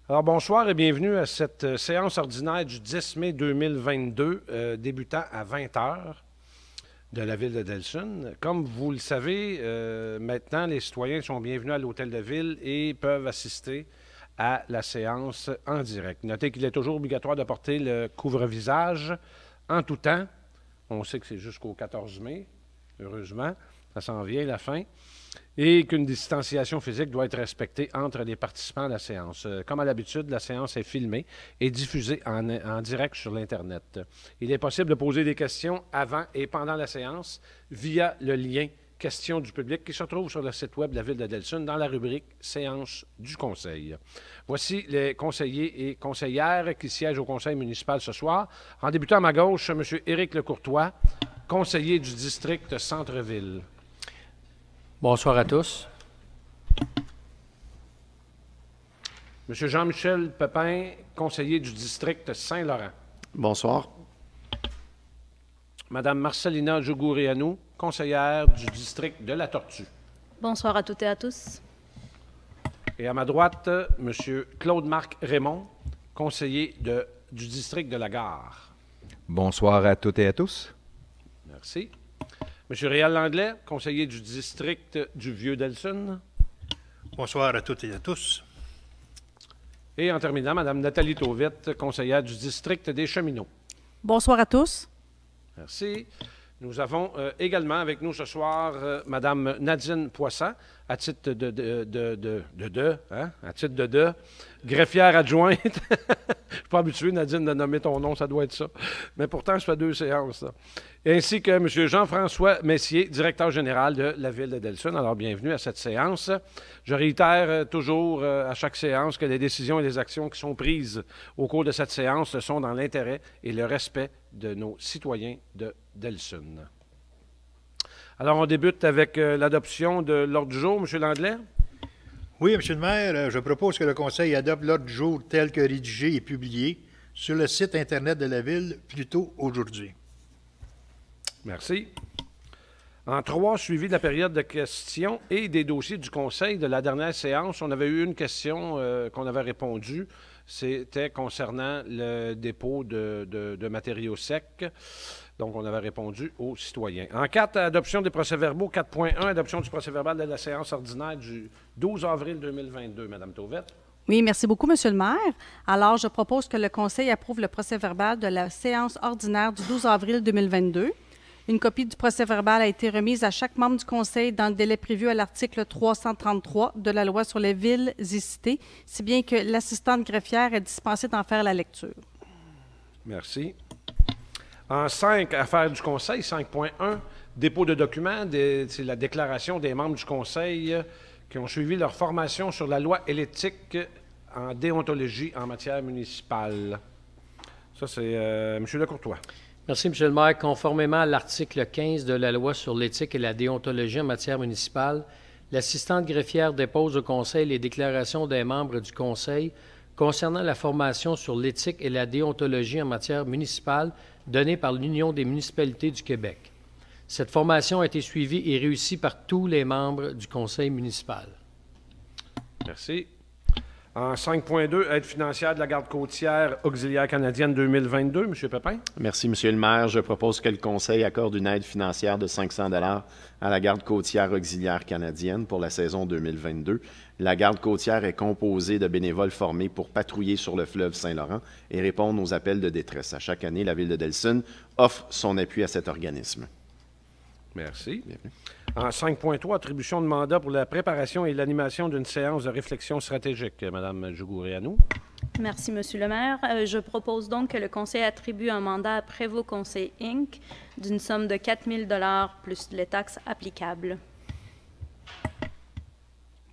Alors, bonsoir et bienvenue à cette séance ordinaire du 10 mai 2022, débutant à 20 heures de la ville de Delsun. Comme vous le savez, maintenant, les citoyens sont bienvenus à l'hôtel de ville et peuvent assister à la séance en direct. Notez qu'il est toujours obligatoire de porter le couvre-visage en tout temps. On sait que c'est jusqu'au 14 mai, heureusement. Ça s'en vient, la fin. Et qu'une distanciation physique doit être respectée entre les participants à la séance. Comme à l'habitude, la séance est filmée et diffusée en direct sur l'Internet. Il est possible de poser des questions avant et pendant la séance via le lien « Questions du public » qui se trouve sur le site web de la Ville de Delsun dans la rubrique « Séance du Conseil ». Voici les conseillers et conseillères qui siègent au Conseil municipal ce soir. En débutant à ma gauche, M. Éric Lecourtois, conseiller du district Centre-Ville. Bonsoir à tous. Monsieur Jean-Michel Pepin, conseiller du district Saint-Laurent. Bonsoir. Madame Marcelina Jougouréanou, conseillère du district de la Tortue. Bonsoir à toutes et à tous. Et à ma droite, Monsieur Claude-Marc Raymond, conseiller du district de la Gare. Bonsoir à toutes et à tous. Merci. Monsieur Réal Langlais, conseiller du district du Vieux-Delsun. Bonsoir à toutes et à tous. Et en terminant, Madame Nathalie Tauvette, conseillère du district des Cheminots. Bonsoir à tous. Merci. Nous avons également avec nous ce soir Madame Nadine Poisson, à titre de greffière adjointe. Je ne suis pas habitué, Nadine, de nommer ton nom, ça doit être ça. Mais pourtant, je fais 2 séances. Là. Ainsi que M. Jean-François Messier, directeur général de la Ville de Delsun. Alors, bienvenue à cette séance. Je réitère toujours à chaque séance que les décisions et les actions qui sont prises au cours de cette séance sont dans l'intérêt et le respect de nos citoyens de Delsun. Alors, on débute avec l'adoption de l'ordre du jour. M. Langlais? Oui, M. le maire, je propose que le Conseil adopte l'ordre du jour tel que rédigé et publié sur le site Internet de la Ville plus tôt aujourd'hui. Merci. En 3, suivi de la période de questions et des dossiers du Conseil de la dernière séance, on avait eu une question qu'on avait répondue. C'était concernant le dépôt de matériaux secs. Donc, on avait répondu aux citoyens. En 4, adoption des procès-verbaux. 4.1, adoption du procès-verbal de la séance ordinaire du 12 avril 2022. Madame Tauvette. Oui, merci beaucoup, Monsieur le maire. Alors, je propose que le Conseil approuve le procès-verbal de la séance ordinaire du 12 avril 2022. Une copie du procès-verbal a été remise à chaque membre du Conseil dans le délai prévu à l'article 333 de la Loi sur les villes et cités, si bien que l'assistante greffière est dispensée d'en faire la lecture. Merci. En 5, affaires du Conseil, 5.1, dépôt de documents, c'est la déclaration des membres du Conseil qui ont suivi leur formation sur la loi et l'éthique en déontologie en matière municipale. Ça, c'est M. Lecourtois. Merci, M. le maire. Conformément à l'article 15 de la Loi sur l'éthique et la déontologie en matière municipale, l'assistante greffière dépose au Conseil les déclarations des membres du Conseil concernant la formation sur l'éthique et la déontologie en matière municipale donnée par l'Union des municipalités du Québec. Cette formation a été suivie et réussie par tous les membres du Conseil municipal. Merci. En 5.2, aide financière de la garde côtière auxiliaire canadienne 2022. M. Pepin. Merci, M. le maire. Je propose que le Conseil accorde une aide financière de 500 $ à la garde côtière auxiliaire canadienne pour la saison 2022. La garde côtière est composée de bénévoles formés pour patrouiller sur le fleuve Saint-Laurent et répondre aux appels de détresse. À chaque année, la Ville de Delsun offre son appui à cet organisme. Merci. Bienvenue. En 5.3, attribution de mandat pour la préparation et l'animation d'une séance de réflexion stratégique. Madame Jougouréanou. Merci, Monsieur le maire. Je propose donc que le Conseil attribue un mandat à Prévost Conseil Inc. d'une somme de 4 000 $ plus les taxes applicables.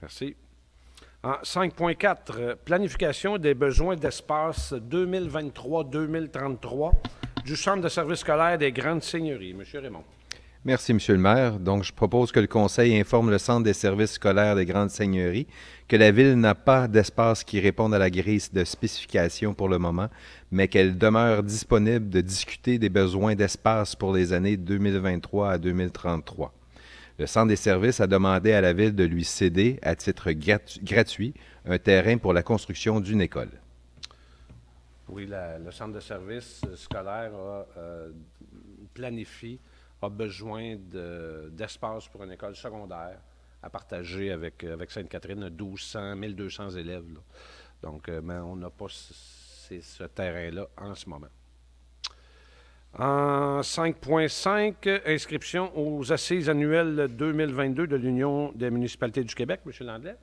Merci. En 5.4, planification des besoins d'espace 2023-2033 du Centre de services scolaires des Grandes Seigneuries. Monsieur Raymond. Merci, Monsieur le maire. Donc, je propose que le Conseil informe le Centre des services scolaires des Grandes Seigneuries que la Ville n'a pas d'espace qui réponde à la grille de spécification pour le moment, mais qu'elle demeure disponible de discuter des besoins d'espace pour les années 2023 à 2033. Le Centre des services a demandé à la Ville de lui céder, à titre gratuit, un terrain pour la construction d'une école. Oui, le Centre de services scolaire a besoin d'espace pour une école secondaire à partager avec Sainte-Catherine, 1200 élèves. Là. Donc, mais on n'a pas ce terrain-là en ce moment. En 5.5, inscription aux assises annuelles 2022 de l'Union des municipalités du Québec. M. Landlet.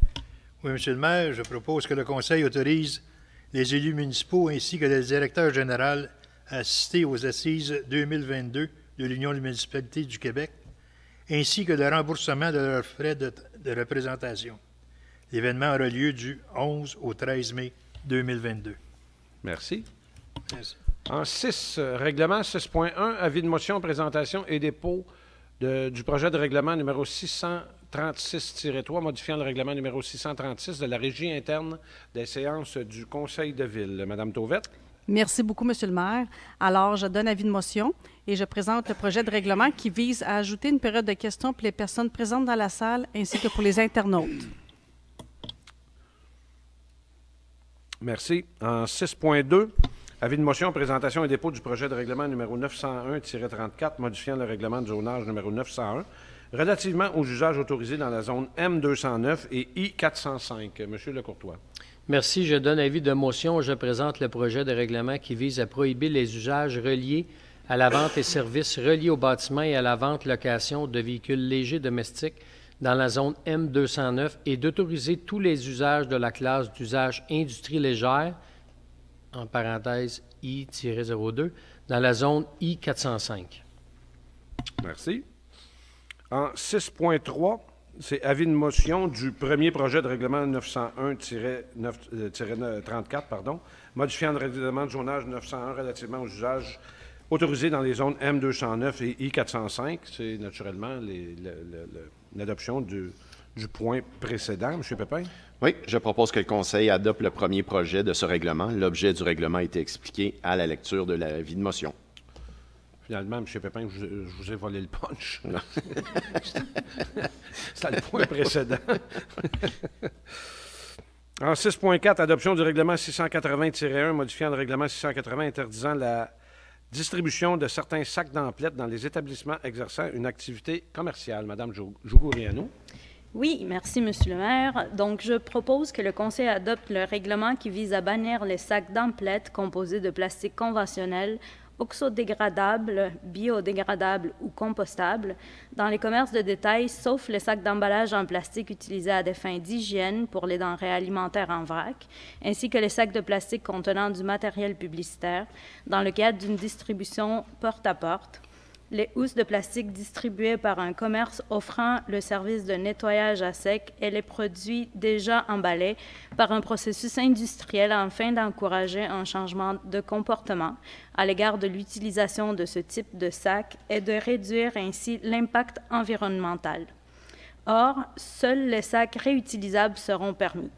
Oui, M. le maire, je propose que le Conseil autorise les élus municipaux ainsi que le directeur général à assister aux assises 2022 de l'Union des municipalités du Québec, ainsi que le remboursement de leurs frais de représentation. L'événement aura lieu du 11 au 13 mai 2022. Merci. Merci. En 6, règlement 6.1, avis de motion, présentation et dépôt du projet de règlement numéro 636-3, modifiant le règlement numéro 636 de la régie interne des séances du Conseil de ville. Madame Tauvette. Merci beaucoup, Monsieur le maire. Alors, je donne avis de motion et je présente le projet de règlement qui vise à ajouter une période de questions pour les personnes présentes dans la salle ainsi que pour les internautes. Merci. En 6.2, avis de motion, présentation et dépôt du projet de règlement numéro 901-34, modifiant le règlement de zonage numéro 901, relativement aux usages autorisés dans la zone M209 et I405. Monsieur Lecourtois. Merci. Je donne avis de motion. Je présente le projet de règlement qui vise à prohiber les usages reliés à la vente et services reliés au bâtiment et à la vente-location de véhicules légers domestiques dans la zone M209 et d'autoriser tous les usages de la classe d'usage industrie légère, en parenthèse I-02, dans la zone I-405. Merci. En 6.3, c'est avis de motion du premier projet de règlement 901-34, modifiant le règlement de zonage 901 relativement aux usages autorisés dans les zones M209 et I-405. C'est naturellement l'adoption du point précédent. M. Pépin. Oui, je propose que le Conseil adopte le premier projet de ce règlement. L'objet du règlement a été expliqué à la lecture de l'avis de motion. Finalement, M. Pépin, je vous ai volé le punch. C'était le point précédent. En 6.4, adoption du règlement 680-1, modifiant le règlement 680 interdisant la distribution de certains sacs d'emplettes dans les établissements exerçant une activité commerciale. Madame Jougourianou. Oui, merci, Monsieur le maire. Donc, je propose que le Conseil adopte le règlement qui vise à bannir les sacs d'emplettes composés de plastique conventionnel, oxodégradables, biodégradables ou compostables dans les commerces de détail, sauf les sacs d'emballage en plastique utilisés à des fins d'hygiène pour les denrées alimentaires en vrac, ainsi que les sacs de plastique contenant du matériel publicitaire dans le cadre d'une distribution porte-à-porte. Les housses de plastique distribuées par un commerce offrant le service de nettoyage à sec et les produits déjà emballés par un processus industriel afin d'encourager un changement de comportement à l'égard de l'utilisation de ce type de sac et de réduire ainsi l'impact environnemental. Or, seuls les sacs réutilisables seront permis.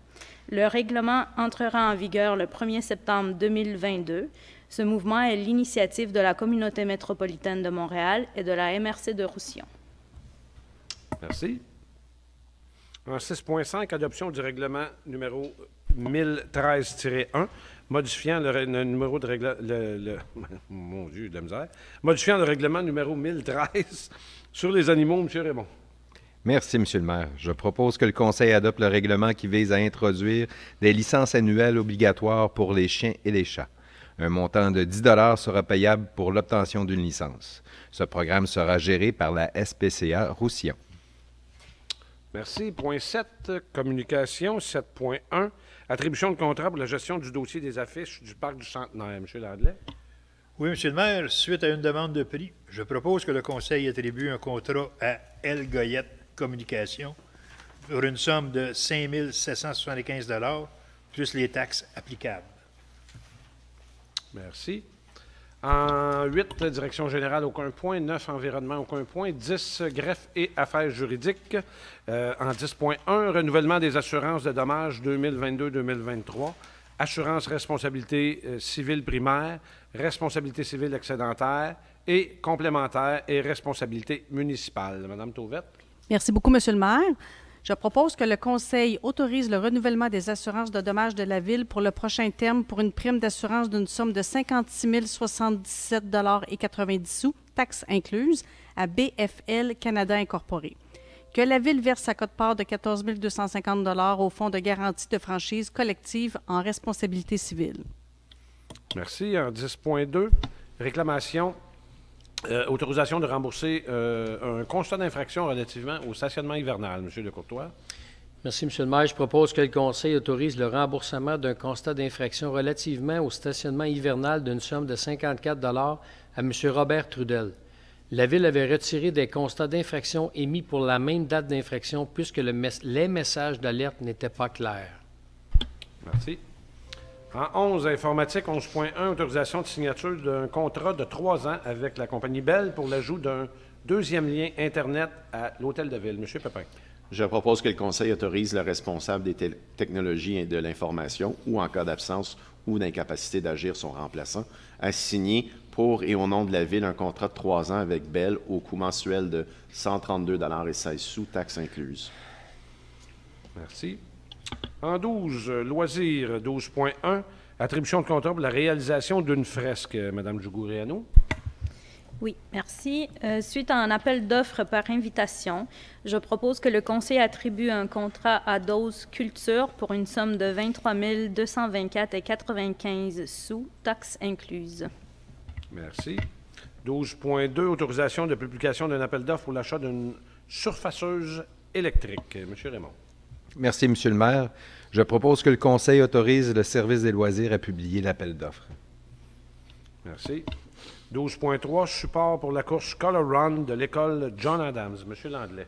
Le règlement entrera en vigueur le 1er septembre 2022. Ce mouvement est l'initiative de la Communauté métropolitaine de Montréal et de la MRC de Roussillon. Merci. En 6.5, adoption du règlement numéro 1013-1, modifiant le numéro de règlement... mon Dieu, de la misère. Modifiant le règlement numéro 1013 sur les animaux, M. Raymond. Merci, M. le maire. Je propose que le Conseil adopte le règlement qui vise à introduire des licences annuelles obligatoires pour les chiens et les chats. Un montant de 10 $ sera payable pour l'obtention d'une licence. Ce programme sera géré par la SPCA Roussillon. Merci. Point 7, communication. 7.1, attribution de contrat pour la gestion du dossier des affiches du Parc du Centenaire. M. Landlet. Oui, M. le maire, suite à une demande de prix, je propose que le Conseil attribue un contrat à L. Goyette Communication pour une somme de 5 775 $ plus les taxes applicables. Merci. En 8, direction générale, aucun point. 9, environnement, aucun point. 10, greffe et affaires juridiques. En 10.1, renouvellement des assurances de dommages 2022-2023. Assurance responsabilité civile primaire, responsabilité civile excédentaire et complémentaire et responsabilité municipale. Madame Tauvette. Merci beaucoup, Monsieur le maire. Je propose que le Conseil autorise le renouvellement des assurances de dommages de la Ville pour le prochain terme pour une prime d'assurance d'une somme de 56 077,90 $, taxes incluses, à BFL Canada Incorporé. Que la Ville verse sa quote-part de 14 250 $ au Fonds de garantie de franchise collective en responsabilité civile. Merci. En 10.2, réclamation, autorisation de rembourser un constat d'infraction relativement au stationnement hivernal. Monsieur Lecourtois. Merci, M. le maire. Je propose que le Conseil autorise le remboursement d'un constat d'infraction relativement au stationnement hivernal d'une somme de 54 $ à M. Robert Trudel. La Ville avait retiré des constats d'infraction émis pour la même date d'infraction puisque les messages d'alerte n'étaient pas clairs. Merci. En 11, informatique, 11.1, autorisation de signature d'un contrat de 3 ans avec la compagnie Bell pour l'ajout d'un deuxième lien Internet à l'Hôtel de Ville. Monsieur Pépin. Je propose que le Conseil autorise le responsable des technologies et de l'information ou, en cas d'absence ou d'incapacité d'agir son remplaçant, à signer pour et au nom de la Ville un contrat de 3 ans avec Bell au coût mensuel de 132,16 $, taxes incluses. Merci. En 12, loisirs, 12.1, attribution de contrat pour la réalisation d'une fresque. Madame Djougoureanu. Oui, merci. Suite à un appel d'offres par invitation, je propose que le Conseil attribue un contrat à Dose Culture pour une somme de 23 224,95 $, taxes incluses. Merci. 12.2, autorisation de publication d'un appel d'offres pour l'achat d'une surfaceuse électrique. Monsieur Raymond. Merci, Monsieur le maire. Je propose que le Conseil autorise le service des loisirs à publier l'appel d'offres. Merci. 12.3, support pour la course Color Run de l'école John Adams. Monsieur Landley.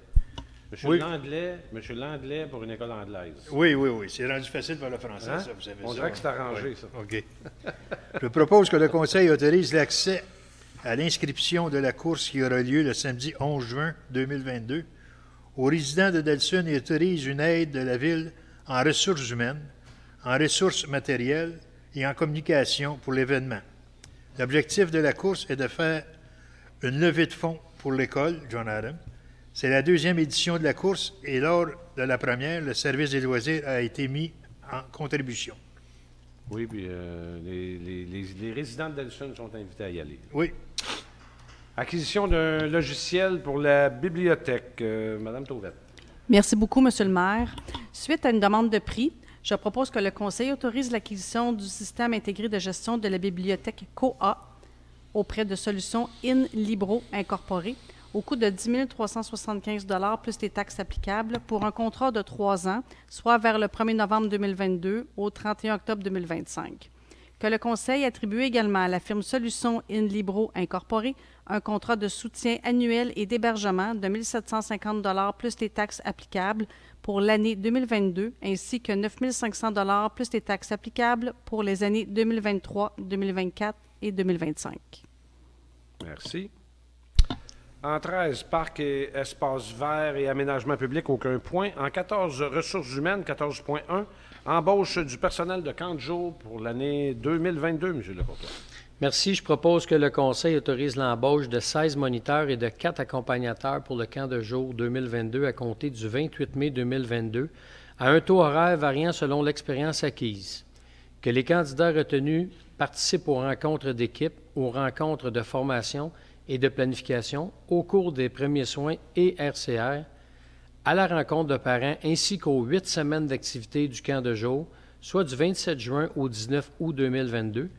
Monsieur Landley pour une école anglaise. Oui. C'est rendu facile pour le français, Hein? ça, vous savez On ça. dirait que c'est arrangé, Oui. ça. OK. Je propose que le Conseil autorise l'accès à l'inscription de la course qui aura lieu le samedi 11 juin 2022 aux résidents de Delsun et autorise une aide de la Ville en ressources humaines, en ressources matérielles et en communication pour l'événement. L'objectif de la course est de faire une levée de fonds pour l'école John Adams. C'est la deuxième édition de la course et lors de la première, le service des loisirs a été mis en contribution. Oui, puis les résidents de Delsun sont invités à y aller. Oui. Acquisition d'un logiciel pour la bibliothèque. Madame Tauvette. Merci beaucoup, Monsieur le maire. Suite à une demande de prix, je propose que le Conseil autorise l'acquisition du système intégré de gestion de la bibliothèque COA auprès de Solutions In Libro Incorporé au coût de 10 375 $ plus les taxes applicables pour un contrat de 3 ans, soit vers le 1er novembre 2022 au 31 octobre 2025. Que le Conseil attribue également à la firme Solutions In Libro Incorporé un contrat de soutien annuel et d'hébergement de 1 750 $ plus les taxes applicables pour l'année 2022, ainsi que 9 500 $ plus les taxes applicables pour les années 2023, 2024 et 2025. Merci. En 13, parc et espaces verts et aménagement public, aucun point. En 14, ressources humaines, 14.1, embauche du personnel de camp de jour pour l'année 2022, M. Lecourtois. Merci. Je propose que le Conseil autorise l'embauche de 16 moniteurs et de 4 accompagnateurs pour le camp de jour 2022 à compter du 28 mai 2022 à un taux horaire variant selon l'expérience acquise. Que les candidats retenus participent aux rencontres d'équipe, aux rencontres de formation et de planification au cours des premiers soins et RCR, à la rencontre de parents ainsi qu'aux 8 semaines d'activité du camp de jour, soit du 27 juin au 19 août 2022.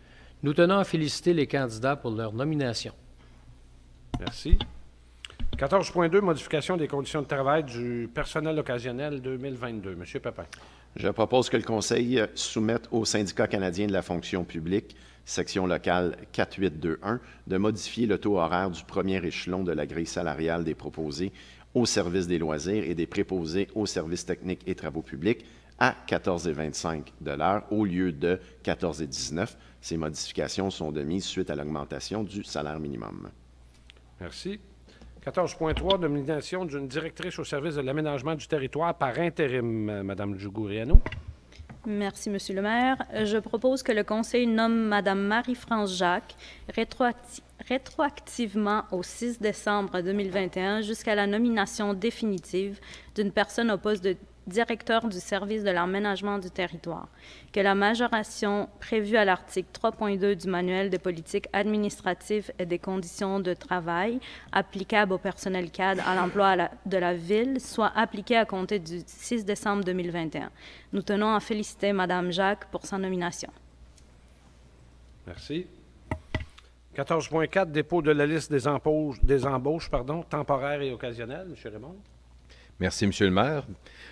Nous tenons à féliciter les candidats pour leur nomination. Merci. 14.2, modification des conditions de travail du personnel occasionnel 2022. M. Pépin. Je propose que le Conseil soumette au Syndicat canadien de la fonction publique, section locale 4821, de modifier le taux horaire du premier échelon de la grille salariale des proposés au service des loisirs et des préposés aux services techniques et travaux publics à 14,25 $ au lieu de 14,19 $. Ces modifications sont de mise suite à l'augmentation du salaire minimum. Merci. 14.3, nomination d'une directrice au service de l'aménagement du territoire par intérim. Madame Djougoureanu. Merci, Monsieur le maire. Je propose que le Conseil nomme Mme Marie-France Jacques rétroactivement au 6 décembre 2021 jusqu'à la nomination définitive d'une personne au poste de directeur du service de l'aménagement du territoire, que la majoration prévue à l'article 3.2 du Manuel des politiques administratives et des conditions de travail applicables au personnel cadre à l'emploi de la Ville soit appliquée à compter du 6 décembre 2021. Nous tenons à féliciter Mme Jacques pour sa nomination. Merci. 14.4, dépôt de la liste des embauches temporaires et occasionnelles. M. Raymond. Merci, M. le maire.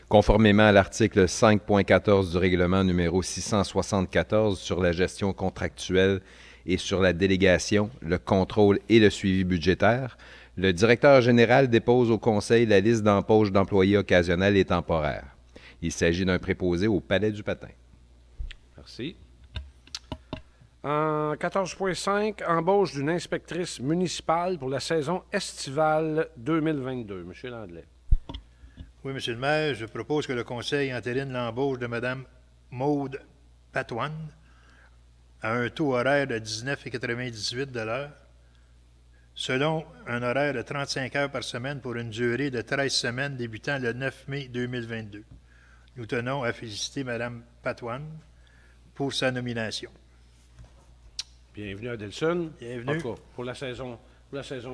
Conformément à l'article 5.14 du règlement numéro 674 sur la gestion contractuelle et sur la délégation, le contrôle et le suivi budgétaire, le directeur général dépose au Conseil la liste d'embauches d'employés occasionnels et temporaires. Il s'agit d'un préposé au Palais du Patin. Merci. En 14.5, embauche d'une inspectrice municipale pour la saison estivale 2022. M. Landlet. Oui, Monsieur le maire, je propose que le Conseil entérine l'embauche de Mme Maude Patoine à un taux horaire de 19,98 $, selon un horaire de 35 heures par semaine pour une durée de 13 semaines débutant le 9 mai 2022. Nous tenons à féliciter Mme Patoine pour sa nomination. Bienvenue à Delson. Bienvenue. En tout cas, pour la saison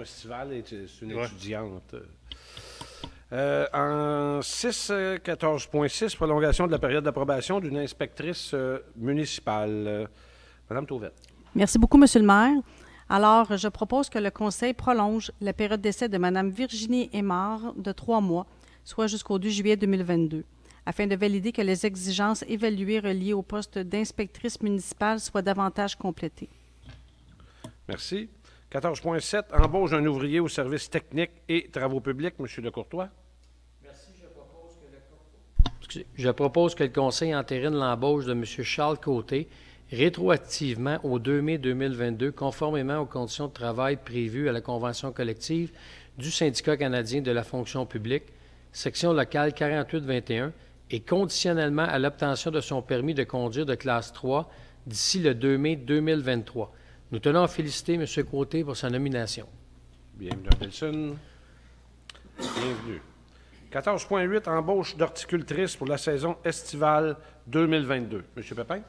estivale, c'est une étudiante. En 14.6, prolongation de la période d'approbation d'une inspectrice municipale. Madame Tauvette. Merci beaucoup, Monsieur le maire. Alors, je propose que le Conseil prolonge la période d'essai de Mme Virginie Aymard de 3 mois, soit jusqu'au 2 juillet 2022, afin de valider que les exigences évaluées reliées au poste d'inspectrice municipale soient davantage complétées. Merci. 14.7, embauche d'un ouvrier au service technique et travaux publics. M. Lecourtois. Merci. Je propose que le Conseil entérine l'embauche de M. Charles Côté rétroactivement au 2 mai 2022, conformément aux conditions de travail prévues à la Convention collective du Syndicat canadien de la fonction publique, section locale 4821, et conditionnellement à l'obtention de son permis de conduire de classe 3 d'ici le 2 mai 2023. Nous tenons à féliciter M. Côté pour sa nomination. Bienvenue à Delson. Bienvenue. 14.8, embauche d'horticultrice pour la saison estivale 2022. M. Pépin.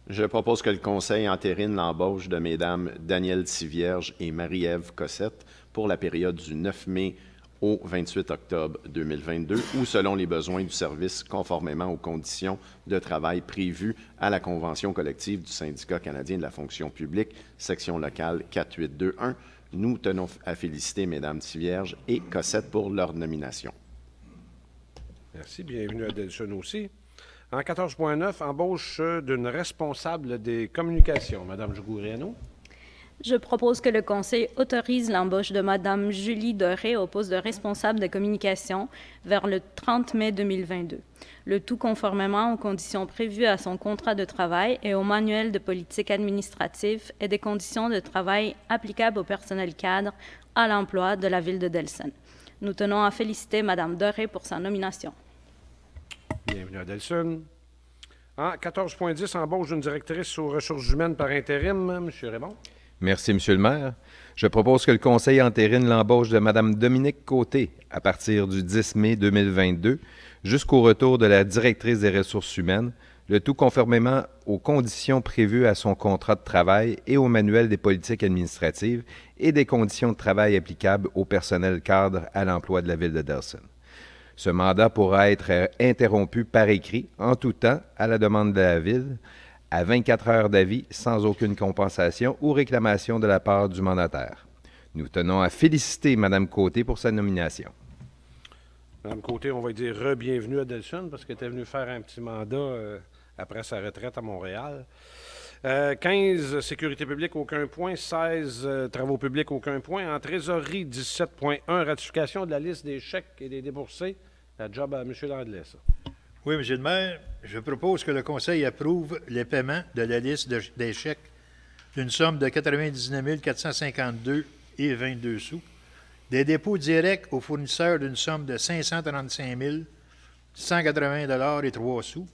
Je propose que le Conseil entérine l'embauche de Mesdames Danielle Tivierge et Marie-Ève Cossette pour la période du 9 mai au 28 octobre 2022 ou selon les besoins du service conformément aux conditions de travail prévues à la Convention collective du Syndicat canadien de la fonction publique, section locale 4821. Nous tenons à féliciter Mesdames Tivierge et Cossette pour leur nomination. Merci. Bienvenue à Delson aussi. En 14.9, embauche d'une responsable des communications. Madame Jougou-Riano. Je propose que le Conseil autorise l'embauche de Mme Julie Doré au poste de responsable de communication vers le 30 mai 2022. Le tout conformément aux conditions prévues à son contrat de travail et au manuel de politique administrative et des conditions de travail applicables au personnel cadre à l'emploi de la Ville de Delson. Nous tenons à féliciter Mme Doré pour sa nomination. Bienvenue à Delson. En 14.10, embauche d'une directrice aux ressources humaines par intérim. M. Raymond. Merci, M. le maire. Je propose que le Conseil entérine l'embauche de Mme Dominique Côté à partir du 10 mai 2022 jusqu'au retour de la directrice des ressources humaines, le tout conformément aux conditions prévues à son contrat de travail et au manuel des politiques administratives et des conditions de travail applicables au personnel cadre à l'emploi de la Ville de Delson. Ce mandat pourra être interrompu par écrit en tout temps à la demande de la Ville, à 24 heures d'avis sans aucune compensation ou réclamation de la part du mandataire. Nous tenons à féliciter Mme Côté pour sa nomination. Mme Côté, on va dire re-bienvenue à Delson parce qu'elle était venue faire un petit mandat après sa retraite à Montréal. 15, sécurité publique, aucun point. 16, travaux publics, aucun point. En trésorerie, 17.1, ratification de la liste des chèques et des déboursés. La job à M. Landlet, ça. Oui, M. le maire, je propose que le Conseil approuve les paiements de la liste des chèques d'une somme de 99 452,22 sous, des dépôts directs aux fournisseurs d'une somme de 535 180 $ et 3 sous,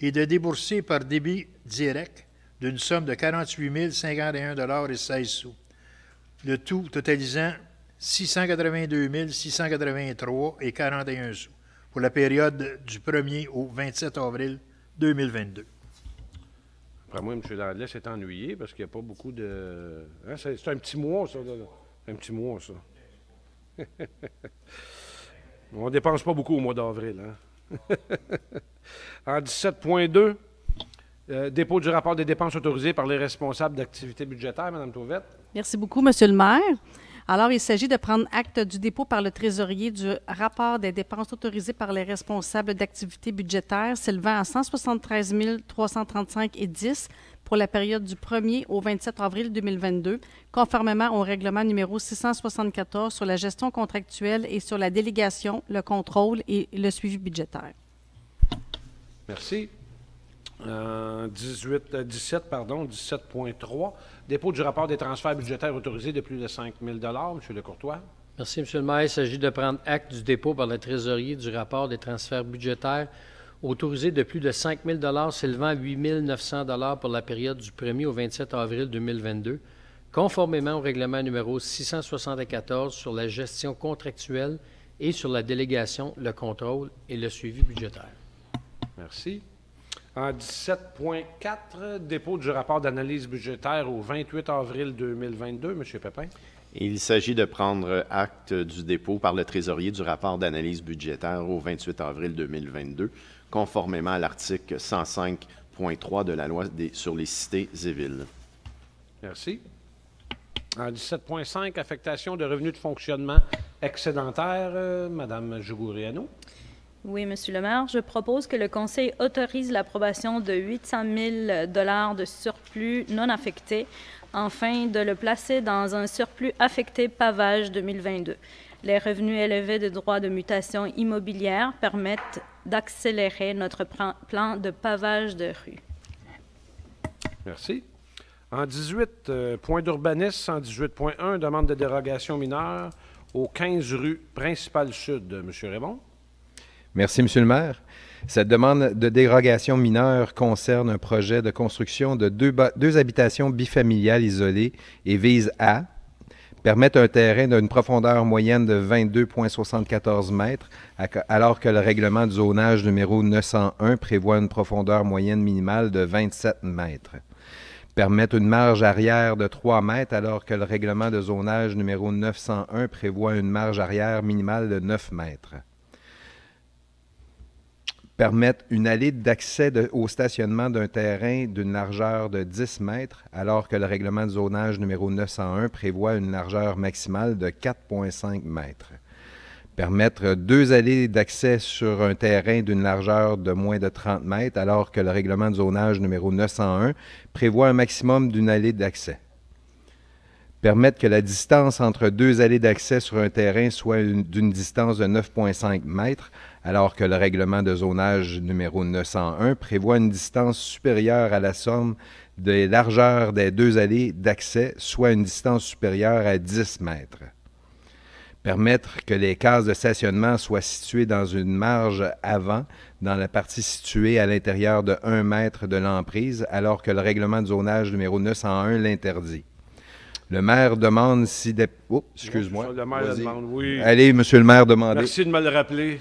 et de débourser par débit direct d'une somme de 48 051,16 $, le tout totalisant 682 683,41 $ pour la période du 1er au 27 avril 2022. Après moi, M. Landlet s'est ennuyé parce qu'il n'y a pas beaucoup de... Hein, c'est un petit mois, ça. Là. Un petit mois, ça. On ne dépense pas beaucoup au mois d'avril. Hein? En 17.2, dépôt du rapport des dépenses autorisées par les responsables d'activités budgétaires, Mme Tauvette. Merci beaucoup, Monsieur le maire. Alors, il s'agit de prendre acte du dépôt par le trésorier du rapport des dépenses autorisées par les responsables d'activités budgétaires s'élevant à 173 335,10 pour la période du 1er au 27 avril 2022, conformément au règlement numéro 674 sur la gestion contractuelle et sur la délégation, le contrôle et le suivi budgétaire. Merci. 17.3, dépôt du rapport des transferts budgétaires autorisés de plus de 5 000 $. M. Lecourtois. Merci, M. le maire. Il s'agit de prendre acte du dépôt par le trésorier du rapport des transferts budgétaires autorisés de plus de 5 000 $ s'élevant à 8 900 $ pour la période du 1er au 27 avril 2022, conformément au règlement numéro 674 sur la gestion contractuelle et sur la délégation, le contrôle et le suivi budgétaire. Merci. En 17.4, dépôt du rapport d'analyse budgétaire au 28 avril 2022. M. Pépin. Il s'agit de prendre acte du dépôt par le trésorier du rapport d'analyse budgétaire au 28 avril 2022, conformément à l'article 105.3 de la loi sur les cités et villes. Merci. En 17.5, affectation de revenus de fonctionnement excédentaire, Mme Jougoureanu. Oui, Monsieur le maire, je propose que le Conseil autorise l'approbation de 800 000 $ de surplus non affecté afin de le placer dans un surplus affecté pavage 2022. Les revenus élevés de droits de mutation immobilière permettent d'accélérer notre plan de pavage de rues. Merci. En 18, point d'urbanisme, 118.1, demande de dérogation mineure aux 15 rues principales sud. M. Raymond. Merci, M. le maire. Cette demande de dérogation mineure concerne un projet de construction de deux habitations bifamiliales isolées et vise à permettre un terrain d'une profondeur moyenne de 22,74 mètres, alors que le règlement du zonage numéro 901 prévoit une profondeur moyenne minimale de 27 mètres. Permettre une marge arrière de 3 mètres, alors que le règlement de zonage numéro 901 prévoit une marge arrière minimale de 9 mètres. Permettre une allée d'accès au stationnement d'un terrain d'une largeur de 10 mètres, alors que le règlement de zonage numéro 901 prévoit une largeur maximale de 4,5 mètres. Permettre 2 allées d'accès sur un terrain d'une largeur de moins de 30 mètres, alors que le règlement de zonage numéro 901 prévoit un maximum d'une allée d'accès. Permettre que la distance entre 2 allées d'accès sur un terrain soit d'une distance de 9,5 mètres, alors que le règlement de zonage numéro 901 prévoit une distance supérieure à la somme des largeurs des 2 allées d'accès, soit une distance supérieure à 10 mètres. Permettre que les cases de stationnement soient situées dans une marge avant, dans la partie située à l'intérieur de 1 mètre de l'emprise, alors que le règlement de zonage numéro 901 l'interdit. Le maire demande si des... Oh, excuse-moi. Le maire demande, oui. Allez, monsieur le maire, demandez. Merci de me le rappeler.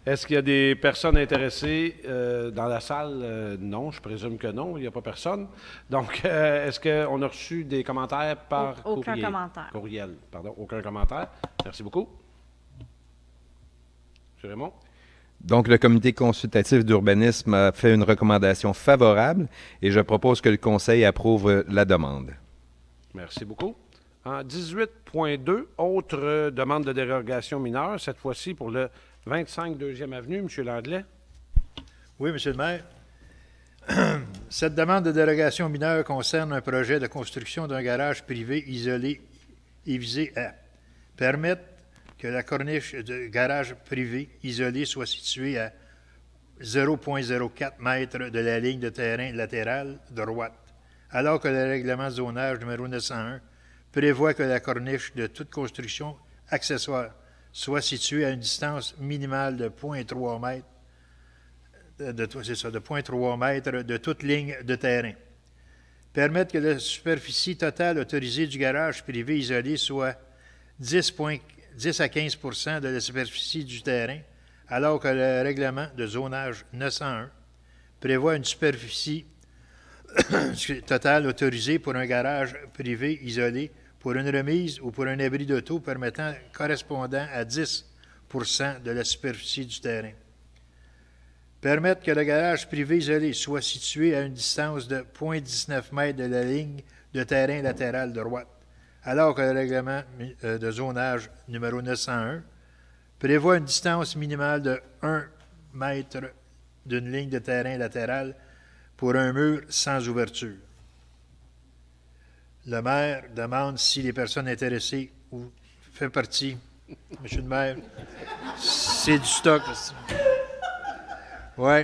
Est-ce qu'il y a des personnes intéressées dans la salle? Non, je présume que non, il n'y a pas personne. Donc, est-ce qu'on a reçu des commentaires par Aucun courrier? commentaire. Courriel, pardon, aucun commentaire. Merci beaucoup. M. Raymond? Donc, le comité consultatif d'urbanisme a fait une recommandation favorable et je propose que le conseil approuve la demande. Merci beaucoup. En 18.2, autre demande de dérogation mineure, cette fois-ci pour le 25 2e Avenue. M. Landlet. Oui, Monsieur le maire. Cette demande de dérogation mineure concerne un projet de construction d'un garage privé isolé et visé à permettre que la corniche de garage privé isolé soit située à 0,04 mètres de la ligne de terrain latérale droite, alors que le règlement de zonage numéro 901 prévoit que la corniche de toute construction accessoire soit située à une distance minimale de 0,3 mètres c'est ça, de 0,3 mètres de toute ligne de terrain. Permettre que la superficie totale autorisée du garage privé isolé soit 10 à 15 de la superficie du terrain, alors que le règlement de zonage 901 prévoit une superficie totale autorisée pour un garage privé isolé pour une remise ou pour un abri d'auto correspondant à 10 de la superficie du terrain. Permettre que le garage privé isolé soit situé à une distance de 0,19 mètres de la ligne de terrain latérale droite, alors que le règlement de zonage numéro 901 prévoit une distance minimale de 1 mètre d'une ligne de terrain latérale pour un mur sans ouverture. Le maire demande si les personnes intéressées ou fait partie, Monsieur le maire, c'est du stock. Oui.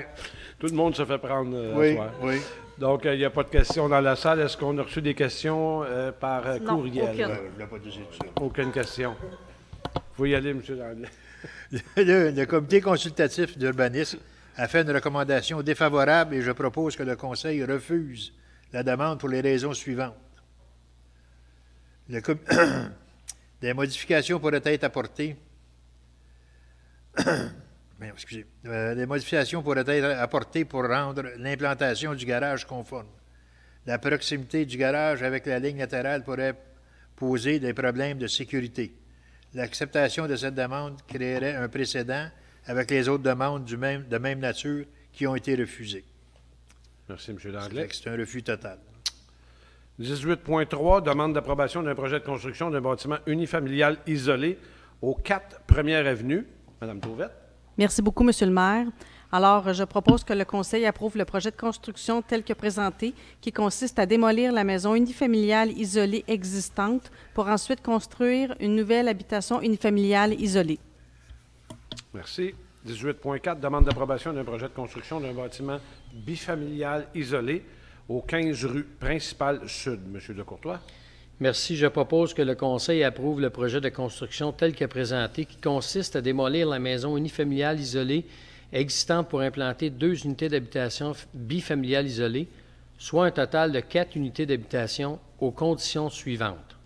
Tout le monde se fait prendre Oui, à soir. oui. Donc, il n'y a pas de questions dans la salle. Est-ce qu'on a reçu des questions par Non, courriel? aucune. Je ne l'ai pas dit tout ça. Aucune question. Vous pouvez y aller, M. Langlais. Le comité consultatif d'urbanisme a fait une recommandation défavorable et je propose que le Conseil refuse la demande pour les raisons suivantes. Des modifications pourraient être apportées. Les modifications pourraient être apportées pour rendre l'implantation du garage conforme. La proximité du garage avec la ligne latérale pourrait poser des problèmes de sécurité. L'acceptation de cette demande créerait un précédent avec les autres demandes de même nature qui ont été refusées. Merci, M. Langlais. C'est un refus total. 18.3, demande d'approbation d'un projet de construction d'un bâtiment unifamilial isolé aux 4 Première Avenue. Mme Tourvette. Merci beaucoup, Monsieur le maire. Alors, je propose que le Conseil approuve le projet de construction tel que présenté, qui consiste à démolir la maison unifamiliale isolée existante pour ensuite construire une nouvelle habitation unifamiliale isolée. Merci. 18.4, demande d'approbation d'un projet de construction d'un bâtiment bifamilial isolé au 15 rue Principale Sud. Monsieur Decourtois. Merci. Je propose que le Conseil approuve le projet de construction tel que présenté, qui consiste à démolir la maison unifamiliale isolée existante pour implanter 2 unités d'habitation bifamiliales isolées, soit un total de 4 unités d'habitation aux conditions suivantes.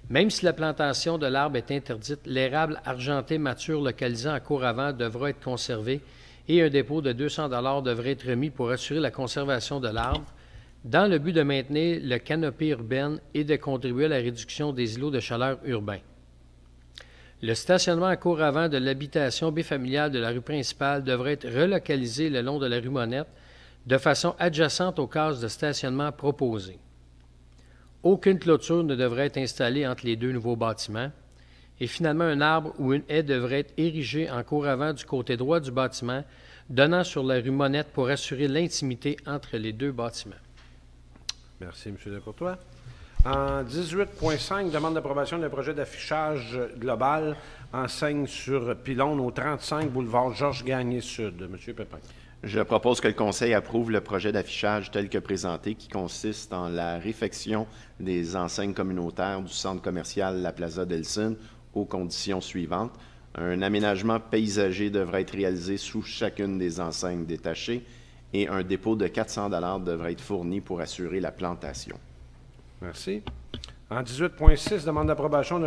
Même si la plantation de l'arbre est interdite, l'érable argenté mature localisé en cours avant devra être conservé et un dépôt de 200 $ devrait être remis pour assurer la conservation de l'arbre, dans le but de maintenir le canopée urbaine et de contribuer à la réduction des îlots de chaleur urbains. Le stationnement à cour avant de l'habitation bifamiliale de la rue principale devrait être relocalisé le long de la rue Monette de façon adjacente aux cases de stationnement proposées. Aucune clôture ne devrait être installée entre les 2 nouveaux bâtiments. Et finalement, un arbre ou une haie devrait être érigé en cour avant du côté droit du bâtiment, donnant sur la rue Monette pour assurer l'intimité entre les 2 bâtiments. Merci, M. Decourtois. En 18.5, demande d'approbation d'un projet d'affichage global enseigne sur pylône au 35 boulevard Georges-Gagné-Sud. M. Pépin. Je propose que le Conseil approuve le projet d'affichage tel que présenté, qui consiste en la réfection des enseignes communautaires du centre commercial La Plaza Delson aux conditions suivantes. Un aménagement paysager devrait être réalisé sous chacune des enseignes détachées et un dépôt de 400 $ devrait être fourni pour assurer la plantation. Merci. En 18.6, demande d'approbation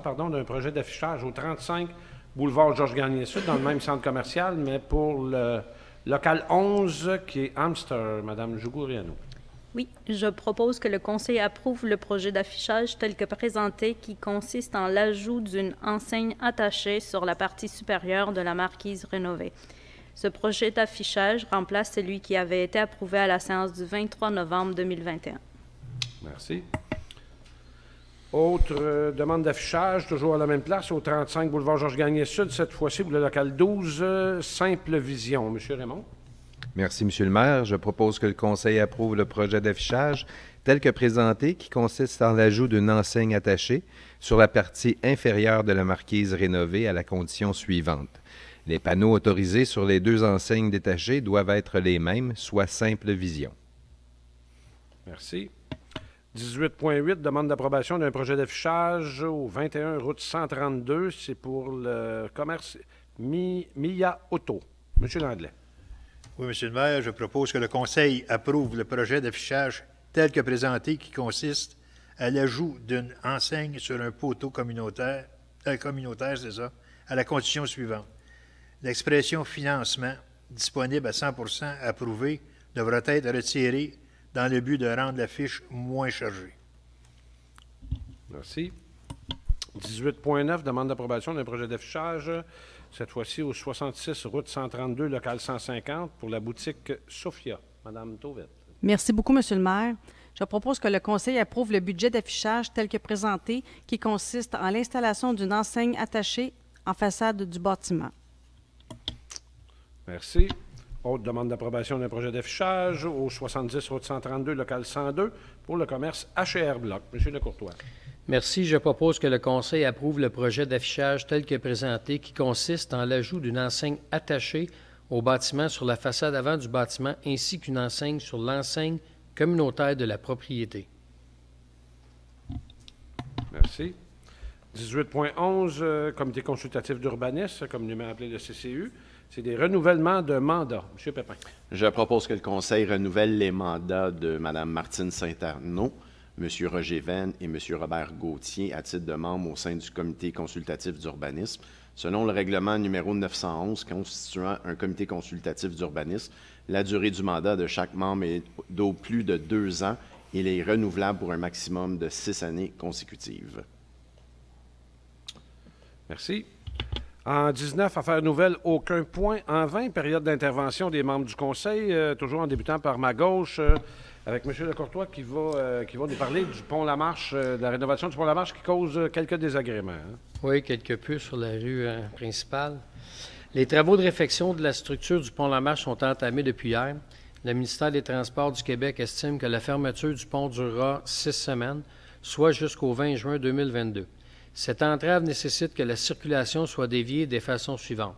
d'un projet d'affichage au 35 boulevard Georges-Gagné-Sud, dans le même centre commercial, mais pour le local 11, qui est Amster. Madame Jougouriano. Oui, je propose que le Conseil approuve le projet d'affichage tel que présenté, qui consiste en l'ajout d'une enseigne attachée sur la partie supérieure de la marquise rénovée. Ce projet d'affichage remplace celui qui avait été approuvé à la séance du 23 novembre 2021. Merci. Autre demande d'affichage, toujours à la même place, au 35 boulevard Georges-Gagné-Sud, cette fois-ci pour le local 12, Simple Vision. Monsieur Raymond. Merci, Monsieur le maire. Je propose que le Conseil approuve le projet d'affichage tel que présenté, qui consiste en l'ajout d'une enseigne attachée sur la partie inférieure de la marquise rénovée à la condition suivante. Les panneaux autorisés sur les 2 enseignes détachées doivent être les mêmes, soit Simple Vision. Merci. 18.8, demande d'approbation d'un projet d'affichage au 21 route 132. C'est pour le commerce Mia Auto. M. Langlais. Oui, Monsieur le maire, je propose que le Conseil approuve le projet d'affichage tel que présenté qui consiste à l'ajout d'une enseigne sur un poteau communautaire, c'est ça, à la condition suivante. L'expression « financement » disponible à 100% approuvé devra être retirée dans le but de rendre l'affiche moins chargée. Merci. 18.9, demande d'approbation d'un projet d'affichage, cette fois-ci au 66 route 132, local 150, pour la boutique Sophia. Madame Tauvette. Merci beaucoup, Monsieur le maire. Je propose que le Conseil approuve le budget d'affichage tel que présenté, qui consiste en l'installation d'une enseigne attachée en façade du bâtiment. Merci. Autre demande d'approbation d'un projet d'affichage au 70 route 132, local 102, pour le commerce H&R Bloc. Monsieur Lecourtois. Merci. Je propose que le Conseil approuve le projet d'affichage tel que présenté, qui consiste en l'ajout d'une enseigne attachée au bâtiment sur la façade avant du bâtiment, ainsi qu'une enseigne sur l'enseigne communautaire de la propriété. Merci. 18.11, comité consultatif d'urbanisme, communément appelé le CCU. C'est des renouvellements de mandats. M. Pépin. Je propose que le Conseil renouvelle les mandats de Mme Martine Saint-Arnaud, M. Roger Venn et M. Robert Gauthier à titre de membres au sein du comité consultatif d'urbanisme. Selon le règlement numéro 911 constituant un comité consultatif d'urbanisme, la durée du mandat de chaque membre est d'au plus de 2 ans et il est renouvelable pour un maximum de 6 années consécutives. Merci. En 19, affaires nouvelles, aucun point. En 20, période d'intervention des membres du Conseil, toujours en débutant par ma gauche, avec M. Lecourtois qui va nous parler du pont Lamarche, de la rénovation du pont Lamarche qui cause quelques désagréments. Hein? Oui, quelque peu sur la rue principale. Les travaux de réfection de la structure du pont Lamarche sont entamés depuis hier. Le ministère des Transports du Québec estime que la fermeture du pont durera 6 semaines, soit jusqu'au 20 juin 2022. Cette entrave nécessite que la circulation soit déviée des façons suivantes.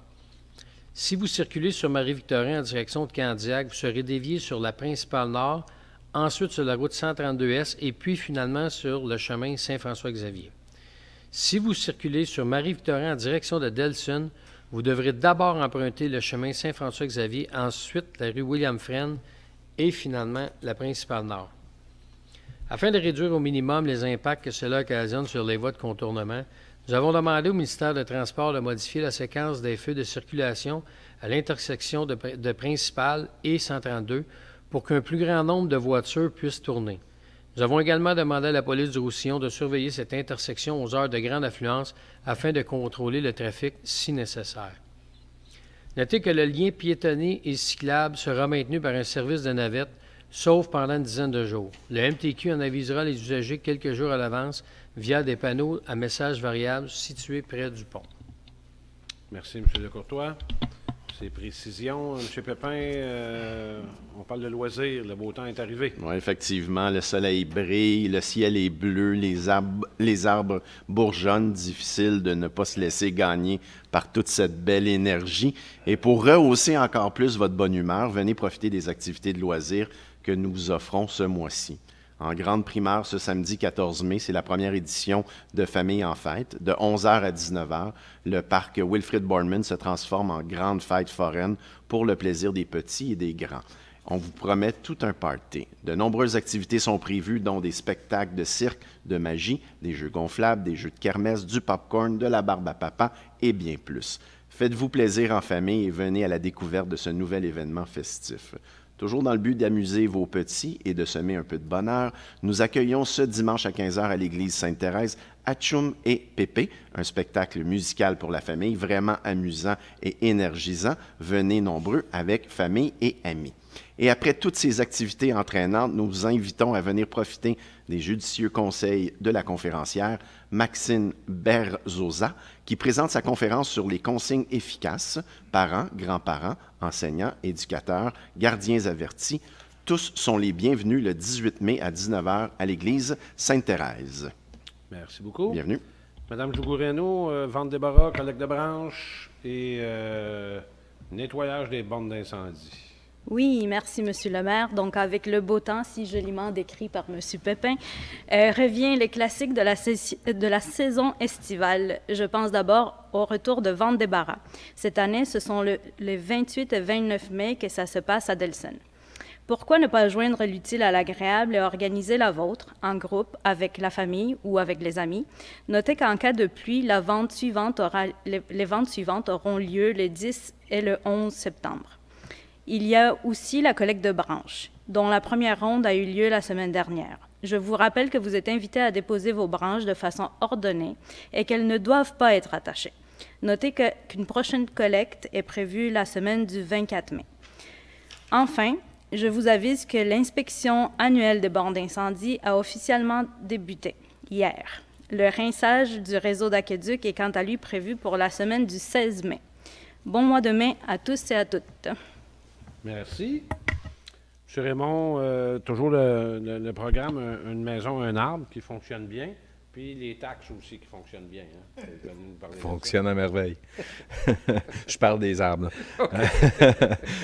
Si vous circulez sur Marie-Victorin en direction de Candiac, vous serez dévié sur la principale nord, ensuite sur la route 132S et puis finalement sur le chemin Saint-François-Xavier. Si vous circulez sur Marie-Victorin en direction de Delson, vous devrez d'abord emprunter le chemin Saint-François-Xavier, ensuite la rue William-Fresne et finalement la principale nord. Afin de réduire au minimum les impacts que cela occasionne sur les voies de contournement, nous avons demandé au ministère des Transports de modifier la séquence des feux de circulation à l'intersection de Principale et 132 pour qu'un plus grand nombre de voitures puissent tourner. Nous avons également demandé à la police du Roussillon de surveiller cette intersection aux heures de grande affluence afin de contrôler le trafic si nécessaire. Notez que le lien piétonnier et cyclable sera maintenu par un service de navette, sauf pendant une dizaine de jours. Le MTQ en avisera les usagers quelques jours à l'avance via des panneaux à messages variables situés près du pont. Merci, M. Lecourtois. Ces précisions. M. Pépin, on parle de loisirs. Le beau temps est arrivé. Oui, effectivement, le soleil brille, le ciel est bleu, les arbres bourgeonnent. Difficile de ne pas se laisser gagner par toute cette belle énergie. Et pour rehausser encore plus votre bonne humeur, venez profiter des activités de loisirs que nous vous offrons ce mois-ci. En grande primeur, ce samedi 14 mai, c'est la première édition de Famille en fête. De 11h à 19h, le parc Wilfrid Boardman se transforme en grande fête foraine pour le plaisir des petits et des grands. On vous promet tout un party. De nombreuses activités sont prévues, dont des spectacles de cirque, de magie, des jeux gonflables, des jeux de kermesse, du popcorn, de la barbe à papa et bien plus. Faites-vous plaisir en famille et venez à la découverte de ce nouvel événement festif. Toujours dans le but d'amuser vos petits et de semer un peu de bonheur, nous accueillons ce dimanche à 15h à l'église Sainte-Thérèse Atchoum et Pépé, un spectacle musical pour la famille vraiment amusant et énergisant. Venez nombreux avec famille et amis. Et après toutes ces activités entraînantes, nous vous invitons à venir profiter des judicieux conseils de la conférencière Maxine Berzosa, qui présente sa conférence sur les consignes efficaces, parents, grands-parents, enseignants, éducateurs, gardiens avertis. Tous sont les bienvenus le 18 mai à 19h à l'église Sainte-Thérèse. Merci beaucoup. Bienvenue. Madame Jougoureno, vente des barras, collecte de branches et nettoyage des bornes d'incendie. Oui, merci, Monsieur le maire. Donc, avec le beau temps, si joliment décrit par Monsieur Pépin, revient les classiques de la saison estivale. Je pense d'abord au retour de vente des Barras. Cette année, ce sont les 28 et 29 mai que ça se passe à Delson. Pourquoi ne pas joindre l'utile à l'agréable et organiser la vôtre, en groupe, avec la famille ou avec les amis? Notez qu'en cas de pluie, les ventes suivantes auront lieu le 10 et le 11 septembre. Il y a aussi la collecte de branches, dont la première ronde a eu lieu la semaine dernière. Je vous rappelle que vous êtes invités à déposer vos branches de façon ordonnée et qu'elles ne doivent pas être attachées. Notez qu'une prochaine collecte est prévue la semaine du 24 mai. Enfin, je vous avise que l'inspection annuelle des bornes d'incendie a officiellement débuté hier. Le rinçage du réseau d'aqueduc est quant à lui prévu pour la semaine du 16 mai. Bon mois de mai à tous et à toutes. Merci. M. Raymond, toujours le programme Une maison, un arbre qui fonctionne bien, puis les taxes aussi qui fonctionnent bien. Hein? Fonctionne à merveille. Je parle des arbres.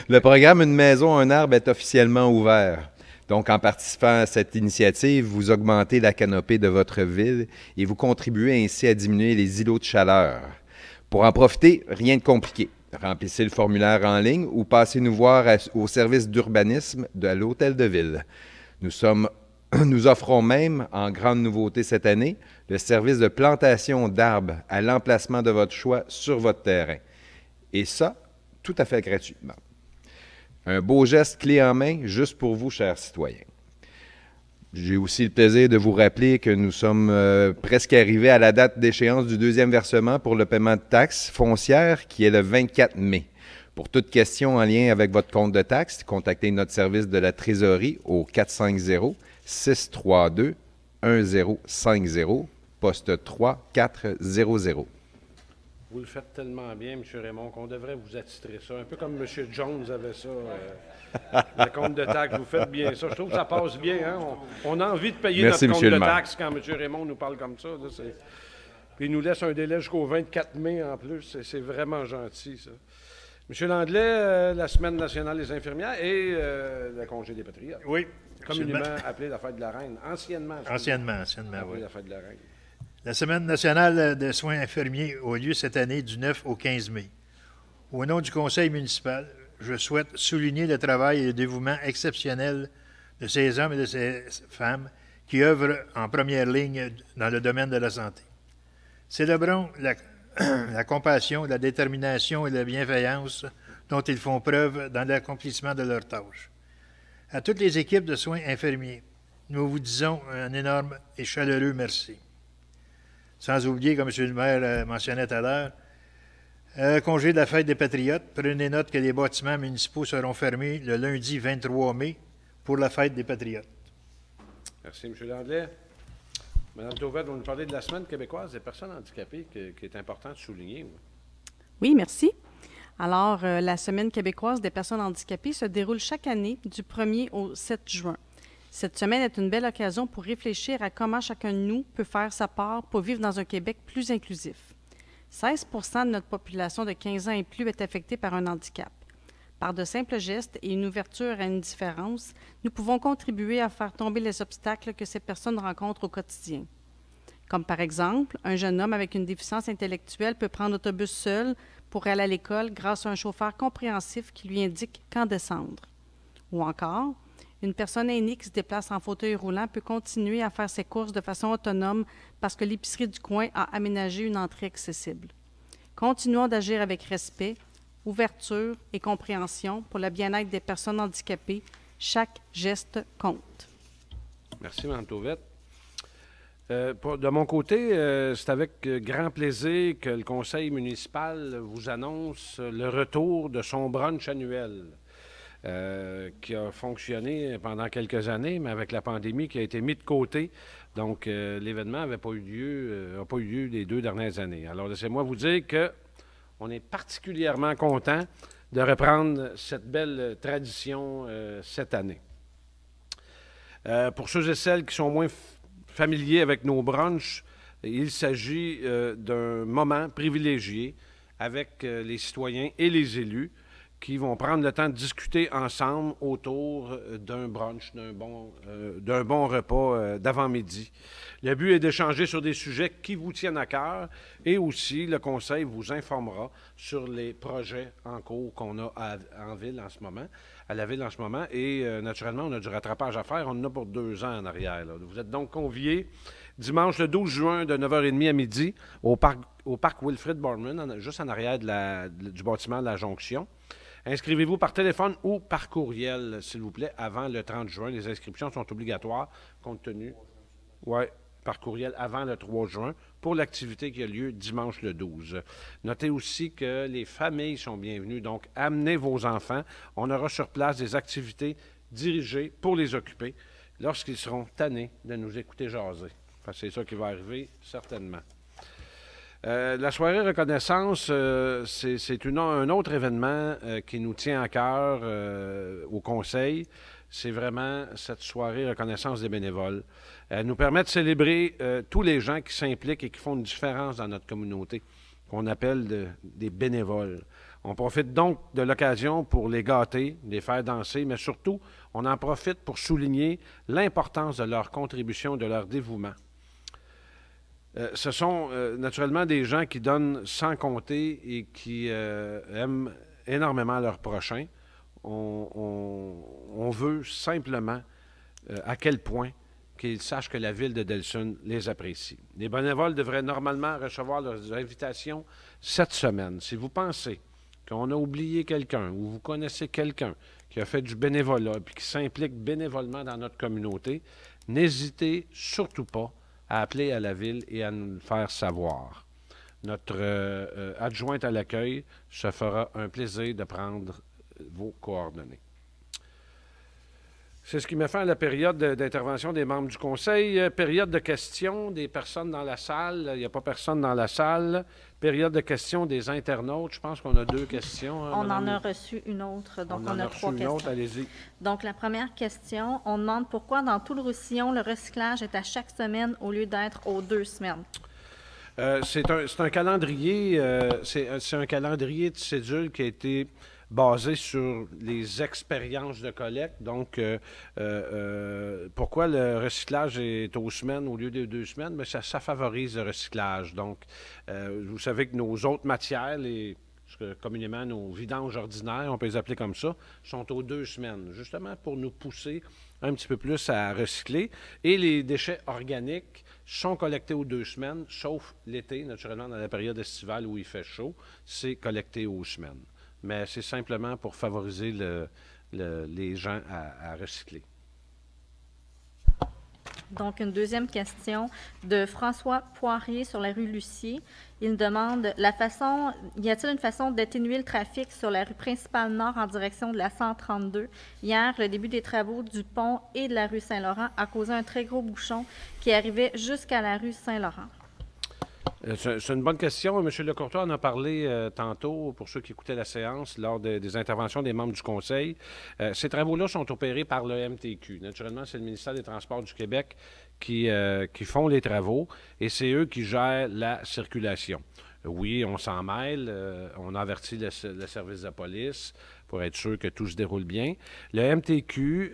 Le programme Une maison, un arbre est officiellement ouvert. Donc, en participant à cette initiative, vous augmentez la canopée de votre ville et vous contribuez ainsi à diminuer les îlots de chaleur. Pour en profiter, rien de compliqué. Remplissez le formulaire en ligne ou passez nous voir au service d'urbanisme de l'Hôtel de Ville. Nous offrons même, en grande nouveauté cette année, le service de plantation d'arbres à l'emplacement de votre choix sur votre terrain. Et ça, tout à fait gratuitement. Un beau geste clé en main juste pour vous, chers citoyens. J'ai aussi le plaisir de vous rappeler que nous sommes presque arrivés à la date d'échéance du deuxième versement pour le paiement de taxes foncières qui est le 24 mai. Pour toute question en lien avec votre compte de taxes, contactez notre service de la trésorerie au 450-632-1050, poste 3400. Vous le faites tellement bien, M. Raymond, qu'on devrait vous attitrer ça. Un peu comme M. Jones avait ça, le compte de taxes. Vous faites bien ça. Je trouve que ça passe bien. Hein? On a envie de payer notre compte de taxes quand M. Raymond nous parle comme ça. Là, puis il nous laisse un délai jusqu'au 24 mai en plus. C'est vraiment gentil, ça. M. Landley, la Semaine nationale des infirmières et le congé des patriotes. Oui. Communément appelé la fête de la Reine. Anciennement, oui. La fête de la Reine. La Semaine nationale de soins infirmiers a lieu cette année du 9 au 15 mai. Au nom du conseil municipal, je souhaite souligner le travail et le dévouement exceptionnel de ces hommes et de ces femmes qui œuvrent en première ligne dans le domaine de la santé. Célébrons la compassion, la détermination et la bienveillance dont ils font preuve dans l'accomplissement de leurs tâches. À toutes les équipes de soins infirmiers, nous vous disons un énorme et chaleureux merci. Sans oublier, comme M. le maire mentionnait tout à l'heure, congé de la fête des Patriotes. Prenez note que les bâtiments municipaux seront fermés le lundi 23 mai pour la fête des Patriotes. Merci, M. Landley. Mme Tauvette, vous nous parlez de la Semaine québécoise des personnes handicapées qui est important de souligner. Oui, merci. Alors, la Semaine québécoise des personnes handicapées se déroule chaque année du 1er au 7 juin. Cette semaine est une belle occasion pour réfléchir à comment chacun de nous peut faire sa part pour vivre dans un Québec plus inclusif. 16 % de notre population de 15 ans et plus est affectée par un handicap. Par de simples gestes et une ouverture à une différence, nous pouvons contribuer à faire tomber les obstacles que ces personnes rencontrent au quotidien. Comme par exemple, un jeune homme avec une déficience intellectuelle peut prendre l'autobus seul pour aller à l'école grâce à un chauffeur compréhensif qui lui indique quand descendre. Ou encore, une personne aînée qui se déplace en fauteuil roulant peut continuer à faire ses courses de façon autonome parce que l'épicerie du coin a aménagé une entrée accessible. Continuons d'agir avec respect, ouverture et compréhension pour le bien-être des personnes handicapées. Chaque geste compte. Merci, Mme Tauvette. De mon côté, c'est avec grand plaisir que le conseil municipal vous annonce le retour de son brunch annuel. Qui a fonctionné pendant quelques années, mais avec la pandémie qui a été mis de côté. Donc, l'événement n'a pas eu lieu les 2 dernières années. Alors, laissez-moi vous dire qu'on est particulièrement content de reprendre cette belle tradition cette année. Pour ceux et celles qui sont moins familiers avec nos brunchs, il s'agit d'un moment privilégié avec les citoyens et les élus qui vont prendre le temps de discuter ensemble autour d'un brunch, d'un bon repas d'avant-midi. Le but est d'échanger sur des sujets qui vous tiennent à cœur et aussi le Conseil vous informera sur les projets en cours qu'on a en ville en ce moment, à la ville en ce moment. Et naturellement, on a du rattrapage à faire. On en a pour 2 ans en arrière. Là. Vous êtes donc conviés dimanche le 12 juin de 9h30 à midi au parc Wilfrid Boardman, juste en arrière du bâtiment de la Jonction. Inscrivez-vous par téléphone ou par courriel, s'il vous plaît, avant le 30 juin. Les inscriptions sont obligatoires, compte tenu... Oui, par courriel avant le 3 juin, pour l'activité qui a lieu dimanche le 12. Notez aussi que les familles sont bienvenues, donc amenez vos enfants. On aura sur place des activités dirigées pour les occuper lorsqu'ils seront tannés de nous écouter jaser. Enfin, c'est ça qui va arriver, certainement. La soirée reconnaissance, c'est un autre événement qui nous tient à cœur au Conseil. C'est vraiment cette soirée reconnaissance des bénévoles. Elle nous permet de célébrer tous les gens qui s'impliquent et qui font une différence dans notre communauté, qu'on appelle des bénévoles. On profite donc de l'occasion pour les gâter, les faire danser, mais surtout, on en profite pour souligner l'importance de leur contribution, de leur dévouement. Ce sont naturellement des gens qui donnent sans compter et qui aiment énormément leurs prochains. On veut simplement à quel point qu'ils sachent que la ville de Delsun les apprécie. Les bénévoles devraient normalement recevoir leurs invitations cette semaine. Si vous pensez qu'on a oublié quelqu'un ou vous connaissez quelqu'un qui a fait du bénévolat et qui s'implique bénévolement dans notre communauté, n'hésitez surtout pas à appeler à la ville et à nous le faire savoir. Notre adjointe à l'accueil se fera un plaisir de prendre vos coordonnées. C'est ce qui met fin à la période d'intervention des membres du Conseil. Période de questions des personnes dans la salle. Il n'y a pas personne dans la salle. Période de questions des internautes. Je pense qu'on a 2 questions. Hein, on en a reçu une autre, donc on a 3 questions. Allez-y. Donc, la première question, on demande pourquoi dans tout le Roussillon, le recyclage est à chaque semaine au lieu d'être aux 2 semaines. C'est un calendrier, c'est un calendrier de cédule qui a été basé sur les expériences de collecte. Donc, pourquoi le recyclage est aux semaines au lieu des 2 semaines? Bien, ça favorise le recyclage. Donc, vous savez que nos autres matières, communément nos vidanges ordinaires, on peut les appeler comme ça, sont aux 2 semaines, justement pour nous pousser un petit peu plus à recycler. Et les déchets organiques sont collectés aux 2 semaines, sauf l'été, naturellement, dans la période estivale où il fait chaud, c'est collecté aux semaines. Mais c'est simplement pour favoriser les gens à recycler. Donc, une deuxième question de François Poirier sur la rue Lucier. Il demande y a-t-il une façon d'atténuer le trafic sur la rue principale nord en direction de la 132? Hier, le début des travaux du pont et de la rue Saint-Laurent a causé un très gros bouchon qui arrivait jusqu'à la rue Saint-Laurent. C'est une bonne question. M. Lecourtois en a parlé tantôt, pour ceux qui écoutaient la séance, lors des interventions des membres du Conseil. Ces travaux-là sont opérés par le MTQ. Naturellement, c'est le ministère des Transports du Québec qui font les travaux et c'est eux qui gèrent la circulation. Oui, on s'en mêle. On a averti le service de la police pour être sûr que tout se déroule bien. Le MTQ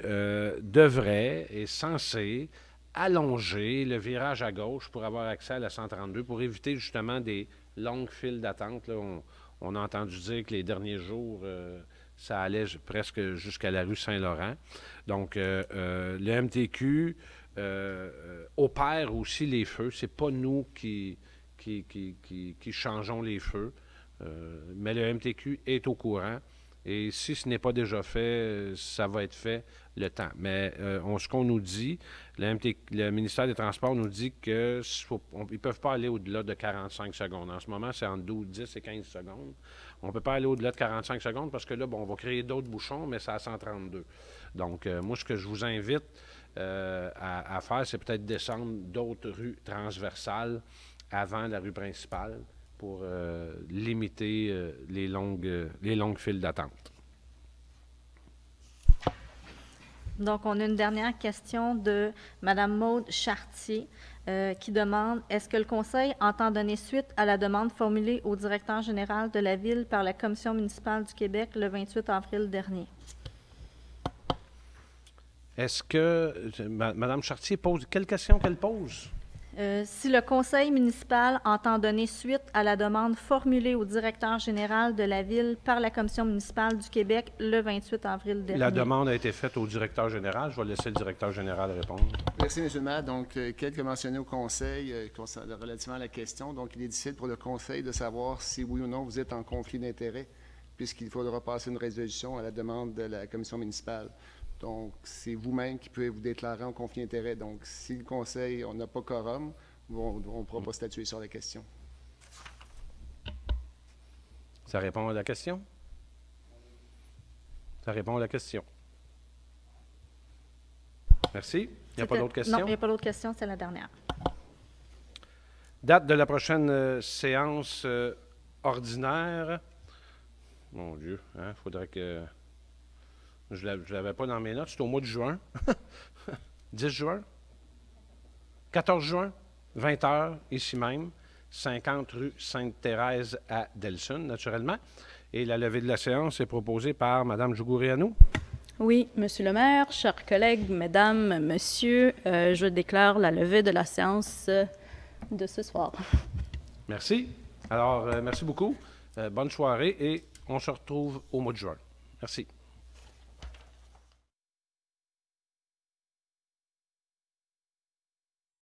devrait, est censé allonger le virage à gauche pour avoir accès à la 132, pour éviter justement des longues files d'attente. On a entendu dire que les derniers jours, ça allait presque jusqu'à la rue Saint-Laurent. Donc, le MTQ opère aussi les feux. C'est pas nous qui changeons les feux, mais le MTQ est au courant. Et si ce n'est pas déjà fait, ça va être fait le temps. Mais ce qu'on nous dit, le ministère des Transports nous dit qu'ils ne peuvent pas aller au-delà de 45 secondes. En ce moment, c'est entre 10 et 15 secondes. On ne peut pas aller au-delà de 45 secondes parce que là, on va créer d'autres bouchons, mais c'est à 132. Donc, moi, ce que je vous invite à faire, c'est peut-être descendre d'autres rues transversales avant la rue principale pour limiter les longues files d'attente. Donc, on a une dernière question de Mme Maude Chartier. qui demande « Est-ce que le Conseil entend donner suite à la demande formulée au directeur général de la Ville par la Commission municipale du Québec le 28 avril dernier? » Est-ce que Mme Chartier pose... Quelle question qu'elle pose? Si le Conseil municipal entend donner suite à la demande formulée au directeur général de la Ville par la Commission municipale du Québec le 28 avril dernier. La demande a été faite au directeur général. Je vais laisser le directeur général répondre. Merci, M. le maire. Donc, quelques mentionné au Conseil relativement à la question. Donc, il est difficile pour le Conseil de savoir si oui ou non vous êtes en conflit d'intérêts, puisqu'il faudra passer une résolution à la demande de la Commission municipale. Donc, c'est vous-même qui pouvez vous déclarer en conflit d'intérêts. Donc, si le Conseil, on n'a pas quorum, on ne pourra pas statuer sur la question. Ça répond à la question? Ça répond à la question. Merci. Il n'y a pas d'autres questions? Non, il n'y a pas d'autres questions. C'est la dernière. Date de la prochaine séance ordinaire. Mon Dieu, il faudrait que... Je ne l'avais pas dans mes notes. C'est au mois de juin. 10 juin. 14 juin. 20 h, ici même. 50 rue Sainte-Thérèse à Delsun, naturellement. Et la levée de la séance est proposée par Mme Jougoureanu. Oui, Monsieur le maire, chers collègues, Mesdames, Messieurs, je déclare la levée de la séance de ce soir. Merci. Alors, merci beaucoup. Bonne soirée et on se retrouve au mois de juin. Merci.